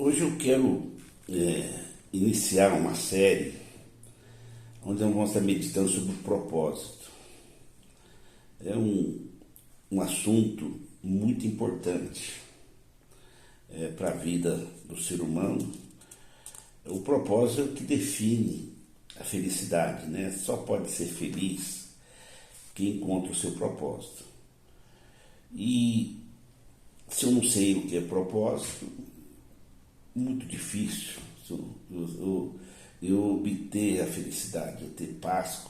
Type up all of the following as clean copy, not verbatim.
Hoje eu quero iniciar uma série onde nós vamos estar meditando sobre o propósito. É um assunto muito importante para a vida do ser humano. O propósito é o que define a felicidade, né? Só pode ser feliz quem encontra o seu propósito. E se eu não sei o que é propósito, muito difícil eu obter a felicidade, eu ter paz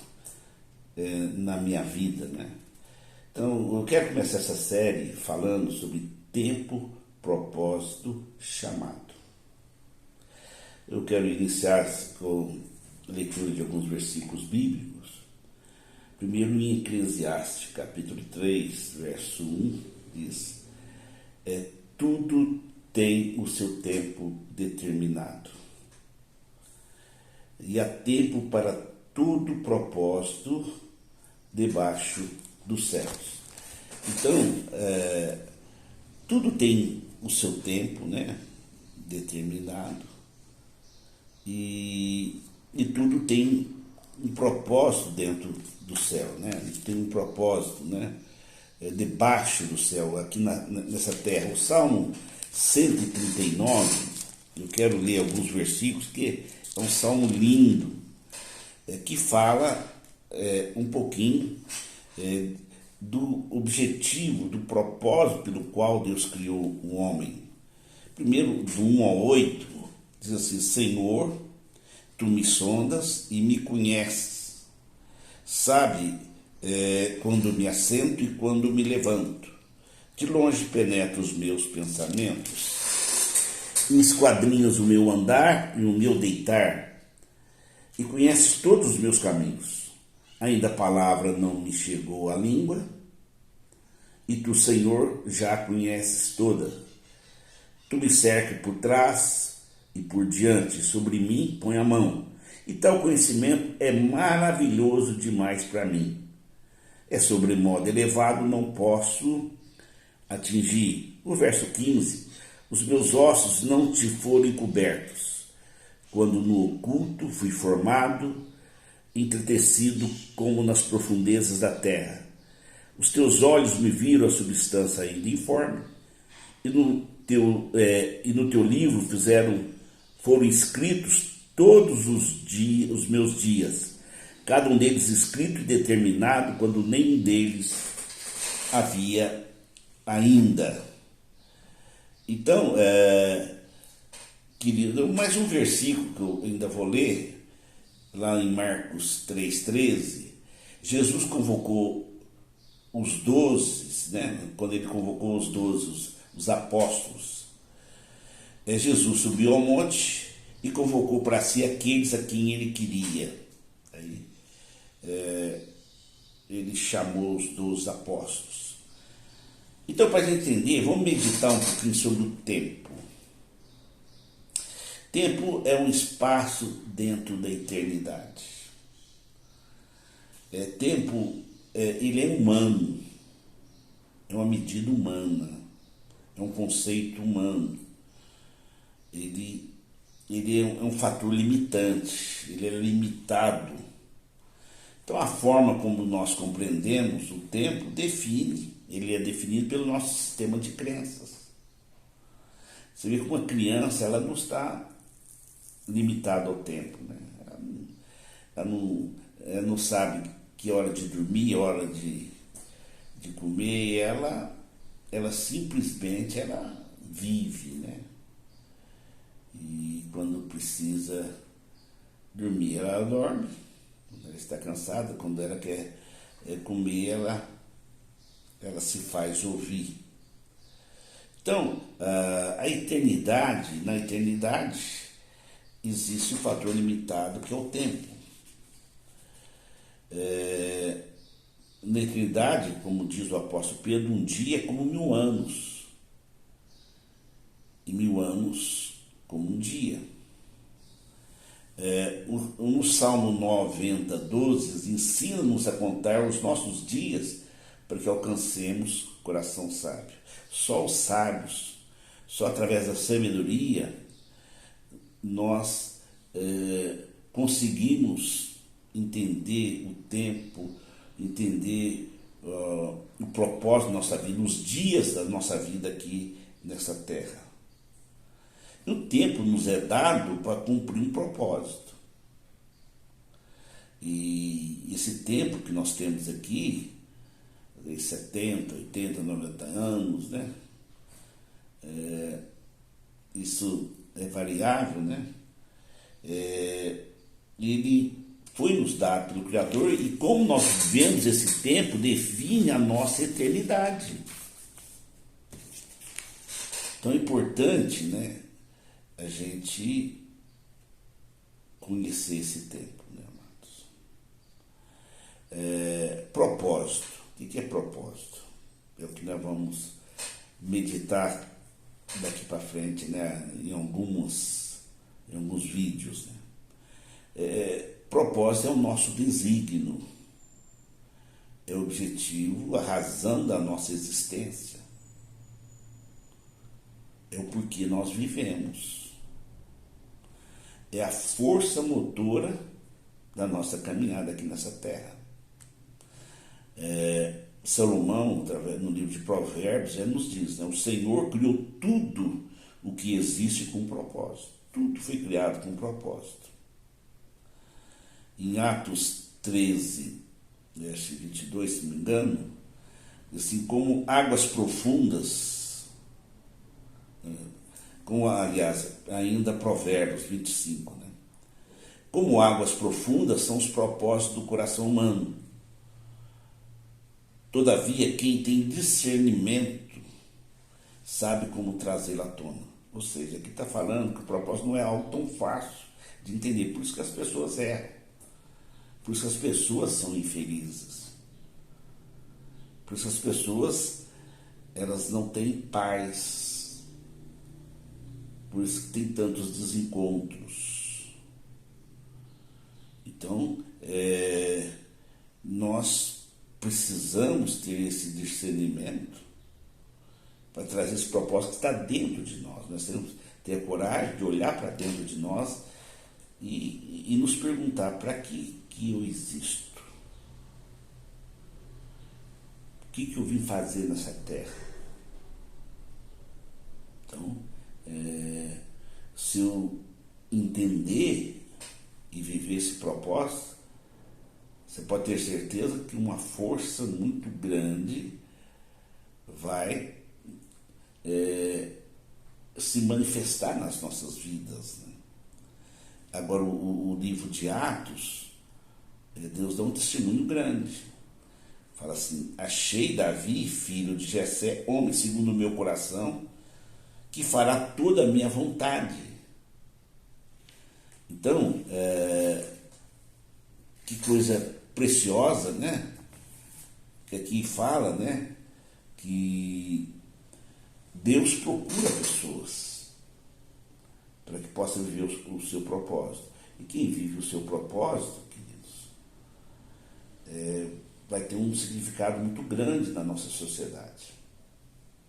na minha vida, né? Então, eu quero começar essa série falando sobre tempo, propósito, chamado. Eu quero iniciar com a leitura de alguns versículos bíblicos. Primeiro em Eclesiastes, capítulo 3, verso 1, diz: tudo tem o seu tempo determinado. E há tempo para todo propósito debaixo dos céus. Então, tudo tem o seu tempo, né, determinado. E tudo tem um propósito dentro do céu, né? Tem um propósito, né, debaixo do céu, aqui nessa terra. O Salmo 139, eu quero ler alguns versículos, que é um salmo lindo, que fala um pouquinho do objetivo, do propósito pelo qual Deus criou o homem. Primeiro, do 1 ao 8, diz assim: Senhor, tu me sondas e me conheces, sabe quando me assento e quando me levanto. De longe penetra os meus pensamentos, esquadrinhas o meu andar e o meu deitar, e conheces todos os meus caminhos. Ainda a palavra não me chegou à língua, e tu, Senhor, já a conheces toda. Tu me cerca por trás e por diante, sobre mim põe a mão, e tal conhecimento é maravilhoso demais para mim. É sobremodo elevado, não posso atingir. O verso 15: os meus ossos não te foram encobertos, quando no oculto fui formado, entretecido como nas profundezas da terra. Os teus olhos me viram a substância ainda informe, e no teu livro foram escritos todos os meus dias, cada um deles escrito e determinado, quando nenhum deles havia ainda. Então, querido, mais um versículo que eu ainda vou ler, lá em Marcos 3,13, Jesus convocou os 12, né? Quando ele convocou os 12, os apóstolos, Jesus subiu ao monte e convocou para si aqueles a quem ele queria. Aí, ele chamou os 12 apóstolos. Então, para a gente entender, vamos meditar um pouquinho sobre o tempo. Tempo é um espaço dentro da eternidade. Tempo, ele é humano, é uma medida humana, é um conceito humano. Ele é um fator limitante, ele é limitado. Então, a forma como nós compreendemos o tempo ele é definido pelo nosso sistema de crenças. Você vê que uma criança, ela não está limitada ao tempo, né? Ela não sabe que hora de dormir, hora de comer, ela simplesmente vive, né? E quando precisa dormir, ela dorme. Quando ela está cansada, quando ela quer comer, ela se faz ouvir. Então, na eternidade, existe um fator limitado, que é o tempo. Na eternidade, como diz o apóstolo Pedro, um dia é como 1000 anos, e 1000 anos como um dia. No Salmo 90, 12, ensina-nos a contar os nossos dias para que alcancemos coração sábio. Só os sábios, só através da sabedoria, nós conseguimos entender o tempo, entender o propósito da nossa vida, os dias da nossa vida aqui nessa terra. E o tempo nos é dado para cumprir um propósito. E esse tempo que nós temos aqui, 70, 80, 90 anos, né? Isso é variável, né? Ele foi nos dado pelo Criador, e como nós vivemos esse tempo define a nossa eternidade. Então é importante, né, a gente conhecer esse tempo, né, amados? Propósito. O que é propósito? É o que nós vamos meditar daqui para frente, né, em alguns vídeos, né? Propósito é o nosso desígnio, é o objetivo, a razão da nossa existência, é o porquê nós vivemos, é a força motora da nossa caminhada aqui nessa terra. Salomão, no livro de Provérbios, nos diz, né, o Senhor criou tudo o que existe com um propósito. Tudo foi criado com um propósito. Em Atos 13, verso 22, se não me engano, assim, como águas profundas, aliás, ainda Provérbios 25, né? Como águas profundas são os propósitos do coração humano. Todavia, quem tem discernimento sabe como trazê-lo à tona. Ou seja, aqui está falando que o propósito não é algo tão fácil de entender. Por isso que as pessoas erram. Por isso que as pessoas são infelizes. Por isso que as pessoas, elas não têm paz. Por isso que tem tantos desencontros. Então, nós precisamos ter esse discernimento para trazer esse propósito que está dentro de nós. Nós temos que ter a coragem de olhar para dentro de nós e nos perguntar: para que eu existo? O que eu vim fazer nessa terra? Então, se eu entender e viver esse propósito, você pode ter certeza que uma força muito grande vai se manifestar nas nossas vidas, né? Agora, o livro de Atos, Deus dá um testemunho grande. Fala assim: achei Davi, filho de Jessé, homem segundo o meu coração, que fará toda a minha vontade. Então, que coisa preciosa, né? Que aqui fala, né, que Deus procura pessoas para que possa viver o seu propósito. E quem vive o seu propósito, queridos, vai ter um significado muito grande na nossa sociedade.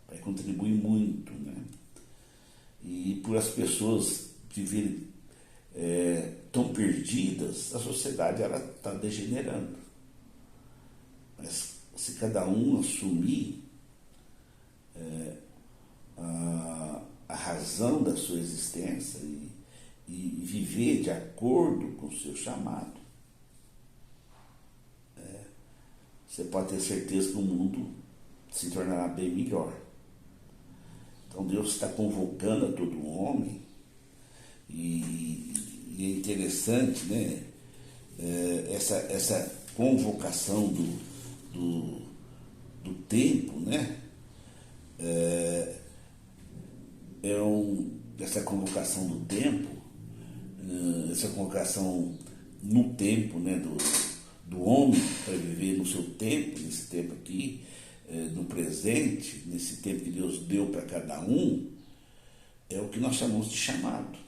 Vai contribuir muito, né? E por as pessoas viverem tão perdidas, a sociedade está degenerando. Mas se cada um assumir a razão da sua existência e viver de acordo com o seu chamado, você pode ter certeza que o mundo se tornará bem melhor. Então Deus está convocando a todo homem, e é interessante, né, essa convocação do tempo, né? Essa convocação do tempo, essa convocação no tempo, né, do homem para viver no seu tempo, nesse tempo aqui, no presente, nesse tempo que Deus deu para cada um, é o que nós chamamos de chamado.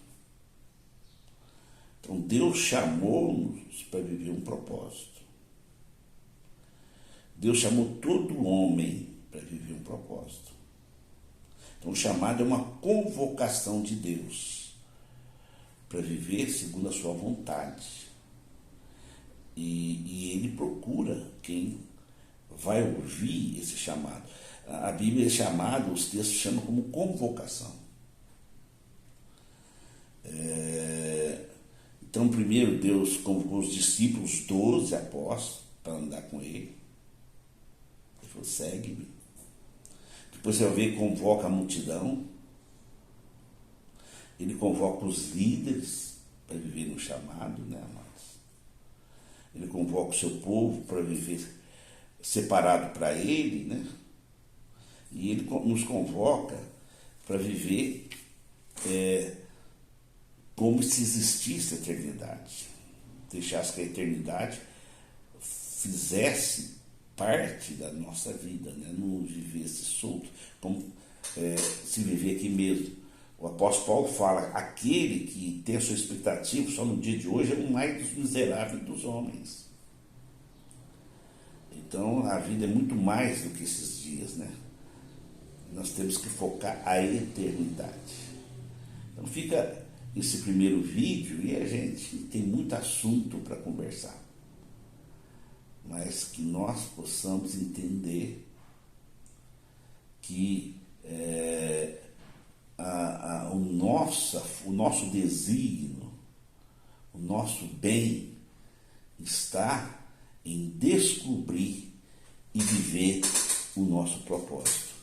Então Deus chamou-nos para viver um propósito. Deus chamou todo homem para viver um propósito. Então o chamado é uma convocação de Deus para viver segundo a sua vontade. E ele procura quem vai ouvir esse chamado. A Bíblia é chamado, os textos chamam como convocação. Então, primeiro Deus convocou os discípulos, 12 apóstolos, para andar com ele. Ele falou, segue-me. Depois você vai ver que convoca a multidão. Ele convoca os líderes para viver no chamado, né, amados? Ele convoca o seu povo para viver separado para ele, né? E ele nos convoca para viver como se existisse a eternidade. Deixasse que a eternidade fizesse parte da nossa vida, né? Não vivesse solto, como se viver aqui mesmo. O apóstolo Paulo fala, aquele que tem a sua expectativa só no dia de hoje é o mais dos miseráveis dos homens. Então a vida é muito mais do que esses dias, né? Nós temos que focar a eternidade. Então fica esse primeiro vídeo e a gente tem muito assunto para conversar. Mas que nós possamos entender que o nosso desígnio, o nosso bem está em descobrir e viver o nosso propósito.